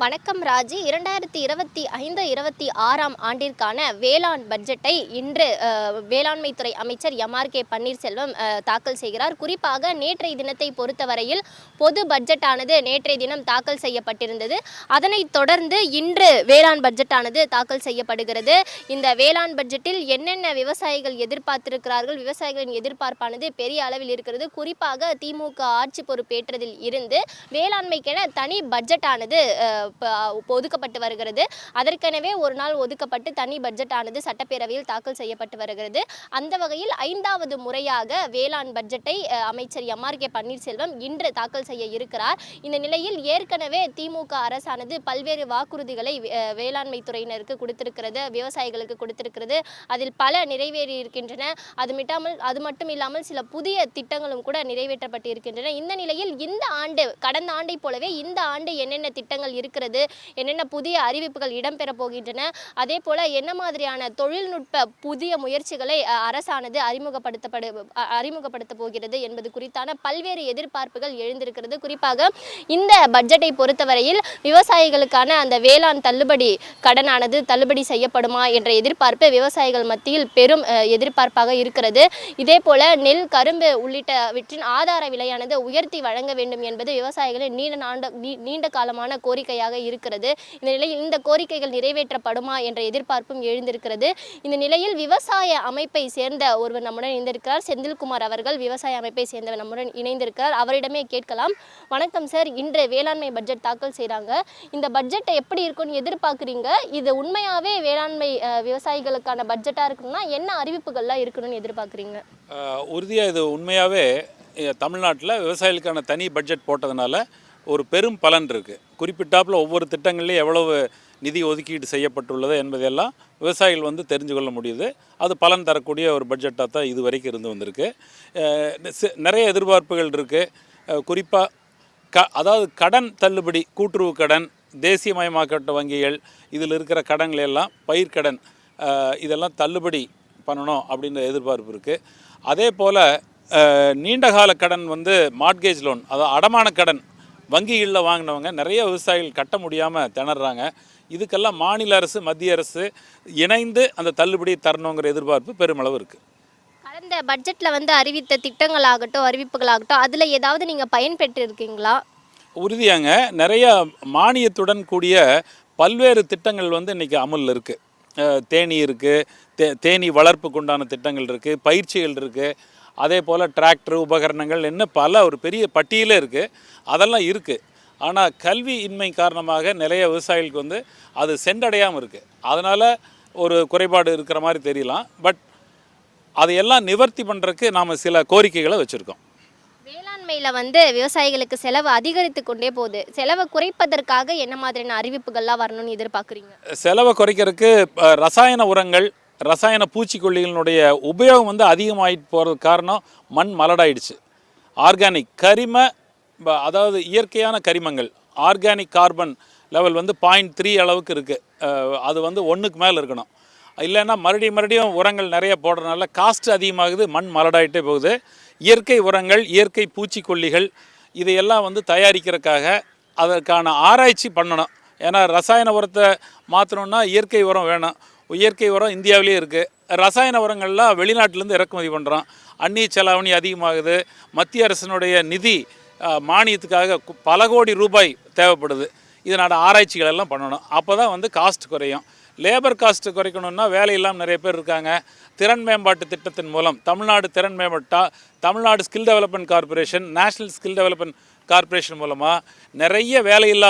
வணக்கம் ராஜி. 2025-26 ஆண்டிற்கான வேளாண் பட்ஜெட்டை இன்று வேளாண்மைத்துறை அமைச்சர் எம்.ஆர்.கே. பன்னீர்செல்வம் தாக்கல் செய்கிறார். குறிப்பாக நேற்றைய தினத்தை பொறுத்தவரையில் பொது பட்ஜெட்டானது நேற்றைய தினம் தாக்கல் செய்யப்பட்டிருந்தது. அதனைத் தொடர்ந்து இன்று வேளாண் பட்ஜெட்டானது தாக்கல் செய்யப்படுகிறது. இந்த வேளாண் பட்ஜெட்டில் என்னென்ன விவசாயிகள் எதிர்பார்த்திருக்கிறார்கள், விவசாயிகளின் எதிர்பார்ப்பானது பெரிய அளவில் இருக்கிறது. குறிப்பாக திமுக ஆட்சி பொறுப்பேற்றதில் இருந்து வேளாண்மைக்கென தனி பட்ஜெட்டானது ஒதுக்கப்பட்டு வருகிறது. அதற்கெனவே ஒரு நாள் ஒதுக்கப்பட்டு தனி பட்ஜெட் ஆனது சட்டப்பேரவையில் தாக்கல் செய்யப்பட்டு வருகிறது. அந்த வகையில் 5வது முறையாக வேளாண் பட்ஜெட்டை அமைச்சர் எம்.ஆர்.கே. பன்னீர்செல்வம் இன்று தாக்கல் செய்ய இருக்கிறார். இந்த நிலையில் ஏற்கனவே திமுக அரசானது பல்வேறு வாக்குறுதிகளை வேளாண்மை துறையினருக்கு கொடுத்திருக்கிறது, விவசாயிகளுக்கு கொடுத்திருக்கிறது. அதில் பல நிறைவேறி இருக்கின்றன. அது மட்டும் இல்லாமல் சில புதிய திட்டங்களும் கூட நிறைவேற்றப்பட்டு இருக்கின்றன. இந்த நிலையில் இந்த ஆண்டு கடந்த ஆண்டை போலவே இந்த ஆண்டு என்னென்ன திட்டங்கள் இருக்கிறது, என்னென்ன புதிய அறிவிப்புகள் இடம்பெற போகின்றன, அதே போல என்ன மாதிரியான தொழில்நுட்ப புதிய முயற்சிகளை அரசானது அறிமுகப்படுத்த போகிறது என்பது குறித்தான பல்வேறு எதிர்பார்ப்புகள் எழுந்திருக்கிறது. குறிப்பாக இந்த பட்ஜெட்டை பொறுத்தவரையில் விவசாயிகளுக்கான அந்த வேளாண் தள்ளுபடி கடனானது தள்ளுபடி செய்யப்படுமா என்ற எதிர்பார்ப்பு விவசாயிகள் மத்தியில் பெரும் எதிர்பார்ப்பாக இருக்கிறது. இதே போல நெல், கரும்பு உள்ளிட்டவற்றின் ஆதார விலையானது உயர்த்தி வழங்க வேண்டும் என்பது விவசாயிகளின் நீண்ட காலமான கோரிக்கையாக இருக்கிறது. இந்த நிலையில் இந்த கோரிக்கைகள் நிறைவேற்றப்படுமா என்ற எதிர்பார்ப்பும் எழுந்திருக்கிறது. இந்த நிலையில் விவசாய அமைப்பை சேர்ந்த ஒருவர் நம்முடன் இணைந்திருக்கிறார். செந்தில்குமார் அவர்கள் விவசாய அமைப்பை சேர்ந்தவர் நம்முடன் இணைந்திருக்கிறார். அவரிடமே கேட்கலாம். வணக்கம் சார். இன்று வேளாண்மை பட்ஜெட் தாக்கல் செய்கிறாங்க. இந்த பட்ஜெட்டை எப்படி இருக்குன்னு எதிர்பார்க்குறீங்க? இது உண்மையாகவே வேளாண்மை விவசாயிகளுக்கான பட்ஜெட்டாக இருக்கணும்னா என்ன அறிவிப்புகள்லாம் இருக்கணும்னு எதிர்பார்க்குறீங்க? உறுதியாக இது உண்மையாகவே தமிழ்நாட்டில் விவசாயிகளுக்கான தனி பட்ஜெட் போட்டதுனால ஒரு பெரும் பலன் இருக்குது. குறிப்பிட்டாப்பில் ஒவ்வொரு திட்டங்கள்லையும் எவ்வளவு நிதி ஒதுக்கீடு செய்யப்பட்டுள்ளது என்பதையெல்லாம் விவசாயிகள் தெரிஞ்சு கொள்ள முடியுது. அது பலன் தரக்கூடிய ஒரு பட்ஜெட்டாக தான் இது வரைக்கும் இருந்து வந்திருக்கு. நிறைய எதிர்பார்ப்புகள் இருக்குது. குறிப்பாக அதாவது கடன் தள்ளுபடி, கூட்டுறவு கடன், தேசியமயமாக்கப்பட்ட வங்கிகள், இதில் இருக்கிற கடன்களெல்லாம் பயிர்க்கடன், இதெல்லாம் தள்ளுபடி பண்ணணும் அப்படின்ற எதிர்பார்ப்பு இருக்குது. அதே போல் நீண்டகால கடன் மார்ட்கேஜ் லோன், அதாவது அடமான கடன் வங்கிகளில் வாங்கினவங்க நிறைய விவசாயிகள் கட்ட முடியாமல் திணறாங்க. இதுக்கெல்லாம் மாநில அரசு, மத்திய அரசு இணைந்து அந்த தள்ளுபடி தரணுங்கிற எதிர்பார்ப்பு பெருமளவு இருக்குது. கடந்த பட்ஜெட்டில் அறிவித்த திட்டங்களாகட்டும், அறிவிப்புகளாகட்டும், அதில் ஏதாவது நீங்கள் பயன்பெற்று இருக்கீங்களா? உறுதியாங்க. நிறைய மானியத்துடன் கூடிய பல்வேறு திட்டங்கள் இன்றைக்கி அமலில் இருக்குது. தேனி இருக்குது, தேனி வளர்ப்புக்கு உண்டான திட்டங்கள் இருக்குது, பயிற்சிகள் இருக்குது. அதே போல் டிராக்டர், உபகரணங்கள், இன்னும் பல ஒரு பெரிய பட்டியலே இருக்குது. அதெல்லாம் இருக்குது. ஆனால் கல்வி இன்மை காரணமாக நிறைய விவசாயிகளுக்கு அது சென்றடையாமல் இருக்குது. அதனால் ஒரு குறைபாடு இருக்கிற மாதிரி தெரியலாம். பட் அதையெல்லாம் நிவர்த்தி பண்ணுறதுக்கு நாம் சில கோரிக்கைகளை வச்சுருக்கோம். வேளாண்மையில் விவசாயிகளுக்கு செலவு அதிகரித்து கொண்டே போகுது. செலவை குறைப்பதற்காக என்ன மாதிரியான அறிவிப்புகள்லாம் வரணும்னு எதிர்பார்க்குறீங்க? செலவை குறைக்கிறதுக்கு ரசாயன உரங்கள், ரசாயன பூச்சிக்கொல்லிகளுடைய உபயோகம் அதிகமாகிட்டு போகிறதுக்கு காரணம் மண் மலடாயிடுச்சு. ஆர்கானிக் அதாவது இயற்கையான கரிமங்கள், ஆர்கானிக் கார்பன் லெவல் 0.3 அளவுக்கு இருக்குது. அது 1க்கு மேலே இருக்கணும். இல்லைன்னா மறுபடியும் உரங்கள் நிறைய போடுறதுனால காஸ்ட் அதிகமாகுது, மண் மலடாயிட்டே போகுது. இயற்கை உரங்கள், இயற்கை பூச்சிக்கொல்லிகள் இதையெல்லாம் தயாரிக்கிறதுக்காக அதற்கான ஆராய்ச்சி பண்ணணும். ஏன்னா ரசாயன உரத்தை மாற்றணுன்னா இயற்கை உரம் வேணும். இயற்கை உரம் இந்தியாவிலே இருக்குது. ரசாயன உரங்கள்லாம் வெளிநாட்டிலேருந்து இறக்குமதி பண்ணுறோம். அந்நிய செலாவணி அதிகமாகுது. மத்திய அரசினுடைய நிதி மானியத்துக்காக பல கோடி ரூபாய் தேவைப்படுது. இதனோட ஆராய்ச்சிகள் எல்லாம் பண்ணணும். அப்போ தான் காஸ்ட் குறையும். லேபர் காஸ்ட்டு குறைக்கணுன்னா வேலை இல்லாமல் நிறைய பேர் இருக்காங்க. திறன் மேம்பாட்டு திட்டத்தின் மூலம் Tamil Nadu skill development corporation, national skill development corporation மூலமாக நிறைய வேலையில்லா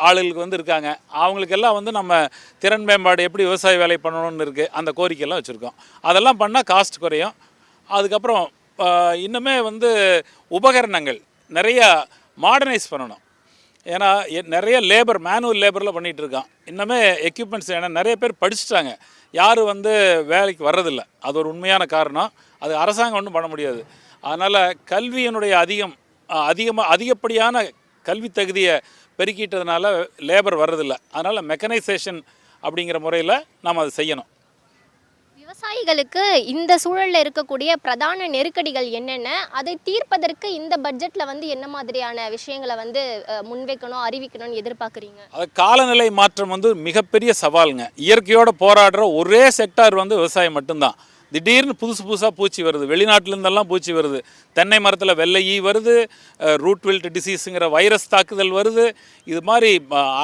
ஆளுகளுக்கு இருக்காங்க. அவங்களுக்கெல்லாம் நம்ம திறன் மேம்பாடு எப்படி விவசாய வேலை பண்ணணும்னு இருக்குது. அந்த கோரிக்கையெல்லாம் வச்சுருக்கோம். அதெல்லாம் பண்ணால் காஸ்ட் குறையும். அதுக்கப்புறம் இன்னுமே உபகரணங்கள் நிறையா மாடர்னைஸ் பண்ணணும். ஏன்னா நிறைய மேனுவல் லேபரில் பண்ணிகிட்டு இருக்கான். இன்னுமே எக்யூப்மெண்ட்ஸ், ஏன்னா நிறைய பேர் படிச்சுட்டாங்க, யாரும் வேலைக்கு வர்றதில்லை. அது ஒரு உண்மையான காரணம். அது அரசாங்கம் ஒன்றும் பண்ண முடியாது. அதனால் கல்வியினுடைய அதிகப்படியான கல்வி தகுதியை பெருக்கிட்டதுனால லேபர் வர்றதில்லை. அதனால் மெக்கனைசேஷன் அப்படிங்கிற முறையில் நாம் அதை செய்யணும். விவசாயிகளுக்கு இந்த சூழல்ல இருக்கக்கூடிய பிரதான நெருக்கடிகள் என்னென்ன, அதை தீர்ப்பதற்கு இந்த பட்ஜெட்ல வந்து என்ன மாதிரியான விஷயங்களை வந்து முன்வைக்கணும், அறிவிக்கணும்னு எதிர்பார்க்குறீங்க? அது காலநிலை மாற்றம் வந்து மிகப்பெரிய சவாலுங்க. இயற்கையோட போராடுற ஒரே செக்டார் வந்து விவசாயம் மட்டும்தான். திடீர்னு புதுசு புதுசாக பூச்சி வருது, வெளிநாட்டிலேருந்தெல்லாம் பூச்சி வருது, தென்னை மரத்தில் வெள்ளை ஈ வருது, ரூட் வில்ட் டிசீஸுங்கிற வைரஸ் தாக்குதல் வருது. இது மாதிரி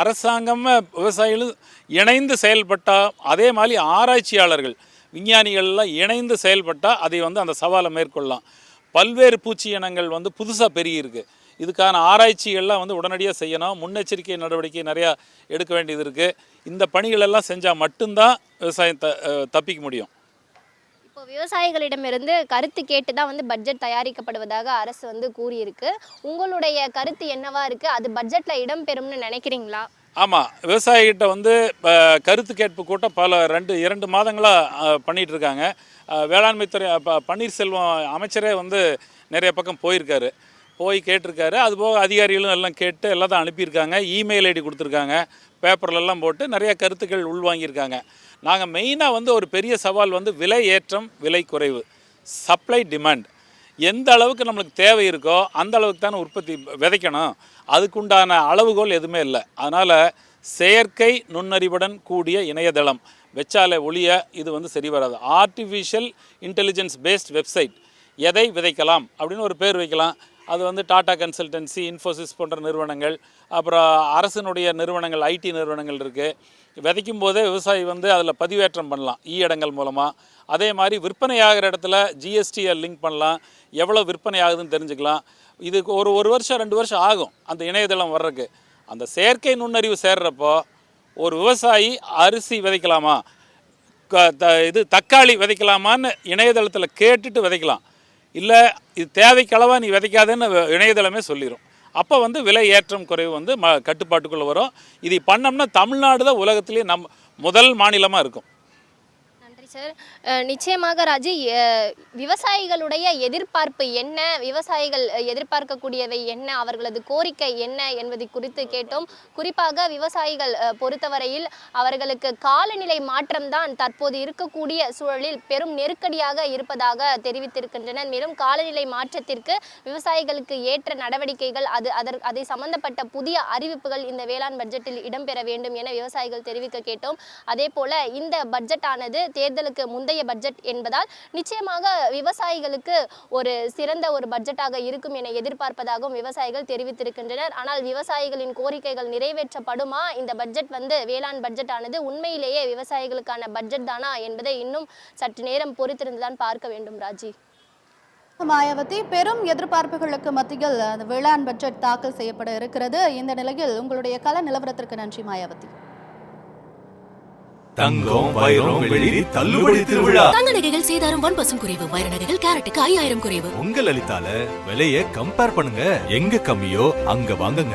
அரசாங்கம் விவசாயிகளும் இணைந்து செயல்பட்டால், அதே மாதிரி ஆராய்ச்சியாளர்கள் விஞ்ஞானிகள்லாம் இணைந்து செயல்பட்டால் அதை வந்து அந்த சவாலை மேற்கொள்ளலாம். பல்வேறு பூச்சி இனங்கள் வந்து புதுசாக பெருகியிருக்கு. இதுக்கான ஆராய்ச்சிகள்லாம் வந்து உடனடியாக செய்யணும். முன்னெச்சரிக்கை நடவடிக்கை நிறையா எடுக்க வேண்டியது இருக்குது. இந்த பணிகளெல்லாம் செஞ்சால் மட்டும்தான் விவசாயம் தப்பிக்க முடியும். இப்போ விவசாயிகளிடமிருந்து கருத்து கேட்டு தான் வந்து பட்ஜெட் தயாரிக்கப்படுவதாக அரசு வந்து கூறியிருக்கு. உங்களுடைய கருத்து என்னவா இருக்கு? அது பட்ஜெட்ல இடம்பெறும்னு நினைக்கிறீங்களா? ஆமாம், விவசாயிகிட்ட வந்து கருத்து கேட்பு கூட்டம் பல 2 மாதங்களாக பண்ணிகிட்டு இருக்காங்க. வேளாண்மைத்துறை பன்னீர்செல்வம் அமைச்சரே வந்து நிறைய பக்கம் போயிருக்காரு, போய் கேட்டிருக்காரு. அதுபோக அதிகாரிகளும் எல்லாம் கேட்டு எல்லாத்தையும் அனுப்பியிருக்காங்க. இமெயில் ஐடி கொடுத்துருக்காங்க, பேப்பர்லெல்லாம் போட்டு நிறைய கருத்துக்கள் உள்வாங்கியிருக்காங்க. நாங்கள் மெயினாக வந்து ஒரு பெரிய சவால் வந்து விலை ஏற்றம், விலை குறைவு, சப்ளை டிமாண்ட். எந்த அளவுக்கு நம்மளுக்கு தேவை இருக்கோ அந்த அளவுக்கு தானே உற்பத்தி விதைக்கணும். அதுக்குண்டான அளவுகோல் எதுவுமே இல்லை. அதனால் செயற்கை நுண்ணறிவுடன் கூடிய இணையதளம் வச்சாலே ஒழிய இது வந்து சரி வராது. ஆர்டிஃபிஷியல் இன்டெலிஜென்ஸ் பேஸ்ட் வெப்சைட், எதை விதைக்கலாம் அப்படின்னு ஒரு பேர் வைக்கலாம். அது வந்து டாடா கன்சல்டன்சி, இன்ஃபோசிஸ் போன்ற நிறுவனங்கள், அப்புறம் அரசினுடைய நிறுவனங்கள், ஐடி நிறுவனங்கள் இருக்குது. விதைக்கும் போதே விவசாயி வந்து அதில் பதிவேற்றம் பண்ணலாம் இடங்கள் மூலமாக. அதே மாதிரி விற்பனை ஆகிற இடத்துல ஜிஎஸ்டியை லிங்க் பண்ணலாம், எவ்வளோ விற்பனை ஆகுதுன்னு தெரிஞ்சுக்கலாம். இதுக்கு ஒரு வருஷம் 2 வருஷம் ஆகும் அந்த இணையதளம் வர்றதுக்கு. அந்த செயற்கை நுண்ணறிவு சேர்றப்போ ஒரு விவசாயி அரிசி விதைக்கலாமா, தக்காளி விதைக்கலாமான்னு இணையதளத்தில் கேட்டுட்டு விதைக்கலாம். இல்லை இது தேவைக்களவா நீ விதைக்காதேன்னு இணையதளமே சொல்லிடும். அப்போ வந்து விலை ஏற்றம் குறைவு வந்து கட்டுப்பாட்டுக்குள்ளே வரும். இதை பண்ணோம்னா தமிழ்நாடு தான் உலகத்திலேயே முதல் மாநிலமாக இருக்கும். நன்றி சார். நிச்சயமாக ராஜி, விவசாயிகளுடைய எதிர்பார்ப்பு என்ன, விவசாயிகள் எதிர்பார்க்கக்கூடியவை என்ன, அவர்களது கோரிக்கை என்ன என்பதை குறித்து கேட்டோம். குறிப்பாக விவசாயிகள் பொறுத்தவரையில் அவர்களுக்கு காலநிலை மாற்றம்தான் தற்போது இருக்கக்கூடிய சூழலில் பெரும் நெருக்கடியாக இருப்பதாக தெரிவித்திருக்கின்றனர். மேலும் காலநிலை மாற்றத்திற்கு விவசாயிகளுக்கு ஏற்ற நடவடிக்கைகள், அதை சம்பந்தப்பட்ட புதிய அறிவிப்புகள் இந்த வேளாண் பட்ஜெட்டில் இடம்பெற வேண்டும் என விவசாயிகள் தெரிவிக்க கேட்டோம். அதே போல இந்த பட்ஜெட்டானது தேர்தலுக்கு முந்தைய பட்ஜெட் என்பதால் நிச்சயமாக விவசாயிகளுக்கு ஒரு சிறந்த ஒரு பட்ஜெட்டாக இருக்கும் என எதிர்பார்ப்பதாகவும் விவசாயிகள் தெரிவித்திருக்கின்றனர். ஆனால் விவசாயிகளின் கோரிக்கைகள் நிறைவேற்றப்படுமா, இந்த பட்ஜெட் வந்து வேளாண் பட்ஜெட் ஆனது உண்மையிலேயே விவசாயிகளுக்கான பட்ஜெட் தானா என்பதை இன்னும் சற்று நேரம் பொறுத்திருந்துதான் பார்க்க வேண்டும். ராஜி, மாயாவதி, பெரும் எதிர்பார்ப்புகளுக்கு மத்தியில் அந்த வேளாண் பட்ஜெட் தாக்கல் செய்யப்பட இருக்கிறது. இந்த நிலையில் உங்களுடைய கள நிலவரத்திற்கு நன்றி மாயாவதி. தங்கம், வைரம், வெள்ளி தள்ளுபடி திருவிழா. தங்க நகைகள் சேதாரம் 1% குறைவு. வைர நகைகள் கேரட்டுக்கு 5000 குறைவு. உங்க லலிதால விலையை கம்பேர் பண்ணுங்க, எங்க கம்மியோ அங்க வாங்குங்க.